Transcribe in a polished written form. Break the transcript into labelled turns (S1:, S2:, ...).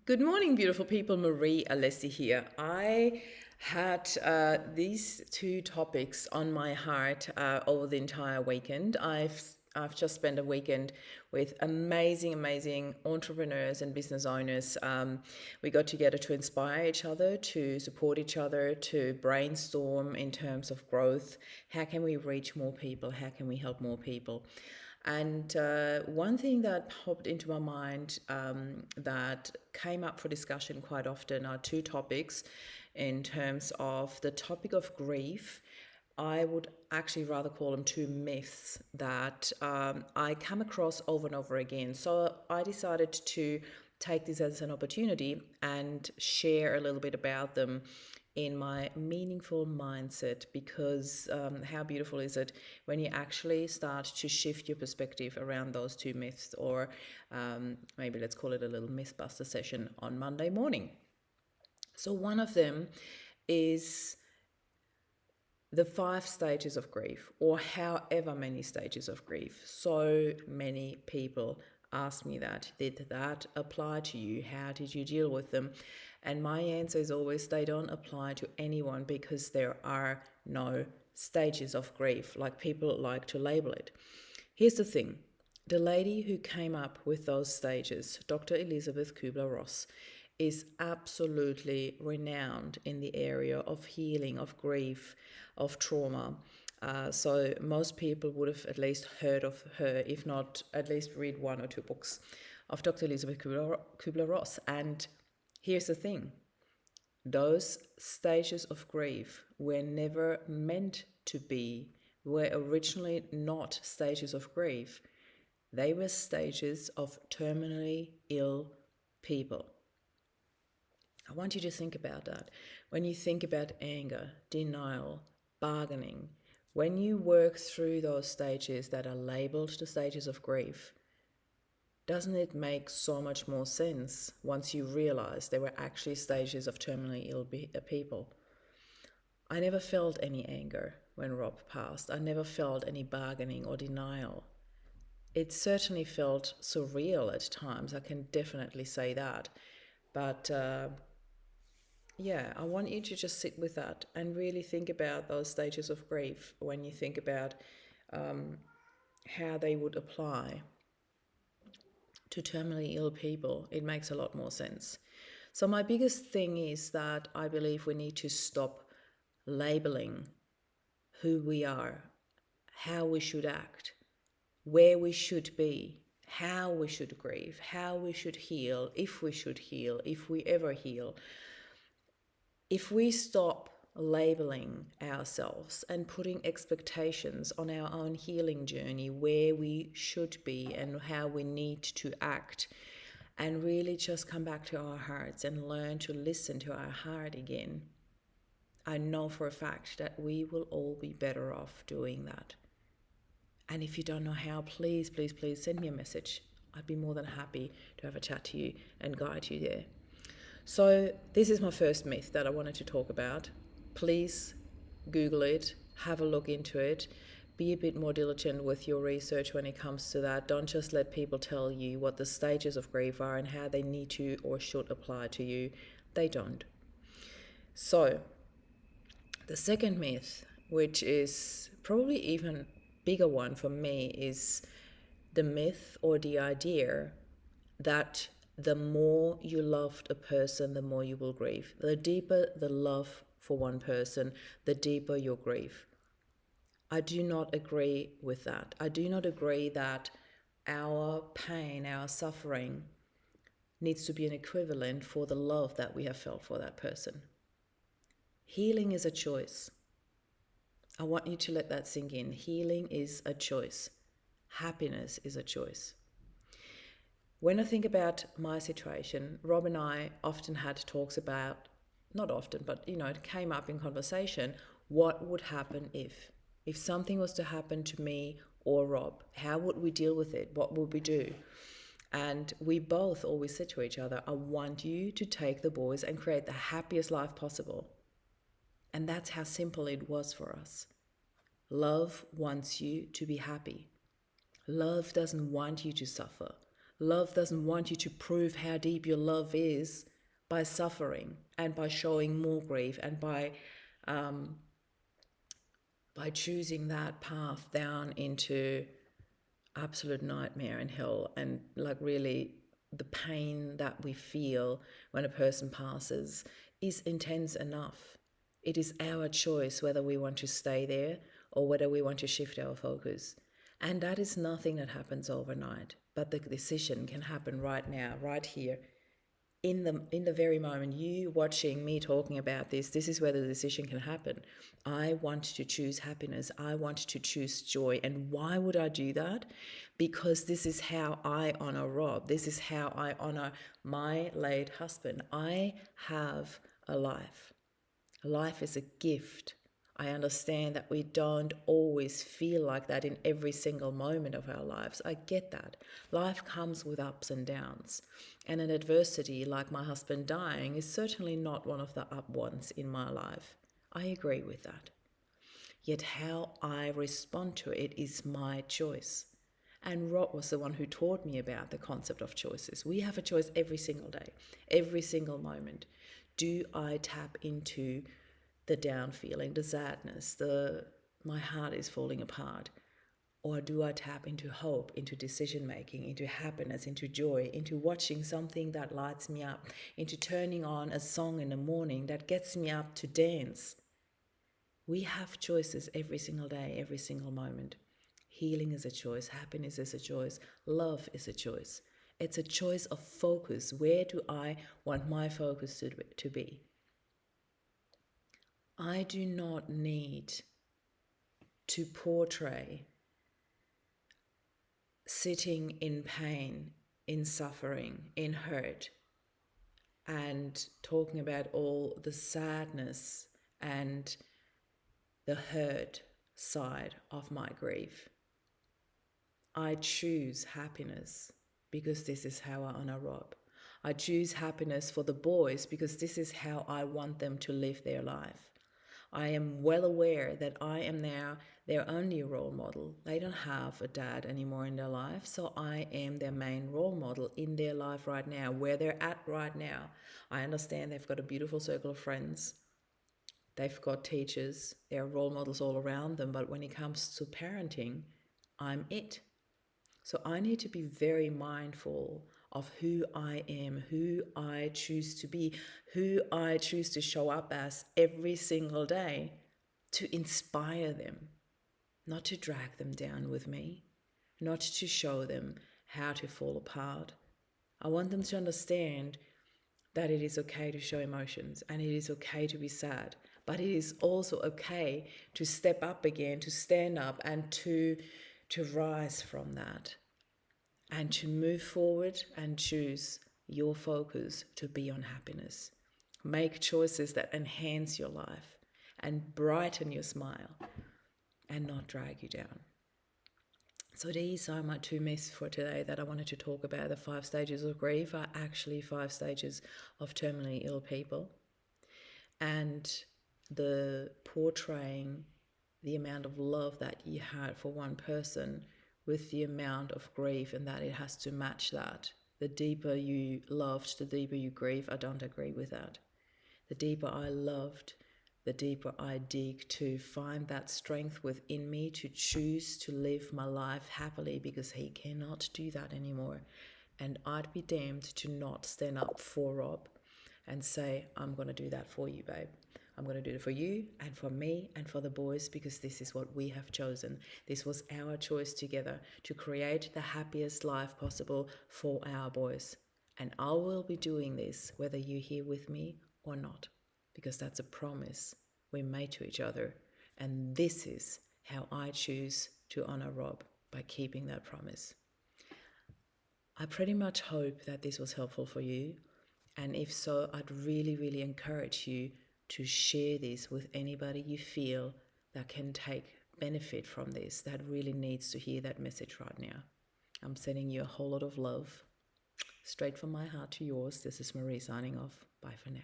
S1: Good morning, beautiful people. Marie Alessi here. I had these two topics on my heart over the entire weekend. I've just spent a weekend with amazing entrepreneurs and business owners. We got together to inspire each other, to support each other, to brainstorm in terms of growth. How can we reach more people? How can we help more people? And one thing that popped into my mind that came up for discussion quite often are two topics in terms of the topic of grief. I would actually rather call them two myths that I come across over and over again. So I decided to take this as an opportunity and share a little bit about them in my meaningful mindset, because how beautiful is it when you actually start to shift your perspective around those two myths, or maybe let's call it a little mythbuster session on Monday morning. So one of them is the 5 stages of grief, or however many stages of grief. So many people ask me that. Did that apply to you? How did you deal with them? And my answer is always they don't apply to anyone, because there are no stages of grief like people like to label it. Here's the thing. The lady who came up with those stages, Dr. Elizabeth Kubler-Ross, is absolutely renowned in the area of healing, of grief, of trauma. So most people would have at least heard of her, if not at least read one or two books of Dr. Elizabeth Kubler-Ross. And here's the thing. Those stages of grief were never meant to be, were originally not stages of grief. They were stages of terminally ill people. I want you to think about that. When you think about anger, denial, bargaining, when you work through those stages that are labeled the stages of grief, doesn't it make so much more sense once you realize there were actually stages of terminally ill people? I never felt any anger when Rob passed. I never felt any bargaining or denial. It certainly felt surreal at times, I can definitely say that. But yeah, I want you to just sit with that and really think about those stages of grief when you think about how they would apply to terminally ill people. It makes a lot more sense. So, my biggest thing is that I believe we need to stop labeling who we are, how we should act, where we should be, how we should grieve, how we should heal, if we ever heal. If we stop labeling ourselves and putting expectations on our own healing journey, where we should be and how we need to act, and really just come back to our hearts and learn to listen to our heart again, I know for a fact that we will all be better off doing that. And if you don't know how, please send me a message. I'd be more than happy to have a chat to you and guide you there. So this is my first myth that I wanted to talk about. Please Google it, have a look into it, be a bit more diligent with your research when it comes to that. Don't just let people tell you what the stages of grief are and how they need to or should apply to you. They don't. So the second myth, which is probably even bigger one for me, is the myth or the idea that the more you loved a person, the more you will grieve. The deeper the love for one person, the deeper your grief. I do not agree with that. I do not agree that our pain, our suffering needs to be an equivalent for the love that we have felt for that person. Healing is a choice. I want you to let that sink in. Healing is a choice. Happiness is a choice. When I think about my situation, Rob and I often had talks about, not often, but it came up in conversation, what would happen if something was to happen to me or Rob, how would we deal with it? What would we do? And we both always said to each other, I want you to take the boys and create the happiest life possible. And that's how simple it was for us. Love wants you to be happy. Love doesn't want you to suffer. Love doesn't want you to prove how deep your love is by suffering and by showing more grief and by choosing that path down into absolute nightmare and hell, and like really the pain that we feel when a person passes is intense enough. It is our choice whether we want to stay there or whether we want to shift our focus. And that is nothing that happens overnight, but the decision can happen right now, right here, in the very moment you watching me talking about this is where the decision can happen. I want to choose happiness. I want to choose joy. And why would I do that? Because this is how I honor Rob. This is how I honor my late husband. I have a life. Life is a gift. I understand that we don't always feel like that in every single moment of our lives. I get that. Life comes with ups and downs. And an adversity like my husband dying is certainly not one of the up ones in my life. I agree with that. Yet how I respond to it is my choice. And Rod was the one who taught me about the concept of choices. We have a choice every single day, every single moment. Do I tap into the down feeling, the sadness, my heart is falling apart? Or do I tap into hope, into decision making, into happiness, into joy, into watching something that lights me up, into turning on a song in the morning that gets me up to dance? We have choices every single day, every single moment. Healing is a choice, happiness is a choice, love is a choice. It's a choice of focus. Where do I want my focus to be? I do not need to portray sitting in pain, in suffering, in hurt, and talking about all the sadness and the hurt side of my grief. I choose happiness because this is how I honor Rob. I choose happiness for the boys because this is how I want them to live their life. I am well aware that I am now their only role model. They don't have a dad anymore in their life, so I am their main role model in their life right now, where they're at right now. I understand they've got a beautiful circle of friends. They've got teachers. There are role models all around them, but when it comes to parenting, I'm it. So I need to be very mindful of who I am, who I choose to be, who I choose to show up as every single day to inspire them, not to drag them down with me, not to show them how to fall apart. I want them to understand that it is okay to show emotions and it is okay to be sad, but it is also okay to step up again, to stand up and to rise from that and to move forward and choose your focus to be on happiness. Make choices that enhance your life and brighten your smile and not drag you down. So these are my two myths for today that I wanted to talk about. The 5 stages of grief are actually 5 stages of terminally ill people. And the portraying the amount of love that you had for one person with the amount of grief, and that it has to match that. The deeper you loved, the deeper you grieve. I don't agree with that. The deeper I loved, the deeper I dig to find that strength within me to choose to live my life happily, because he cannot do that anymore. And I'd be damned to not stand up for Rob and say, I'm going to do that for you, babe. I'm going to do it for you and for me and for the boys, because this is what we have chosen. This was our choice together to create the happiest life possible for our boys. And I will be doing this whether you're here with me or not, because that's a promise we made to each other. And this is how I choose to honor Rob, by keeping that promise. I pretty much hope that this was helpful for you. And if so, I'd really, really encourage you to share this with anybody you feel that can take benefit from this, that really needs to hear that message right now. I'm sending you a whole lot of love, straight from my heart to yours. This is Marie signing off. Bye for now.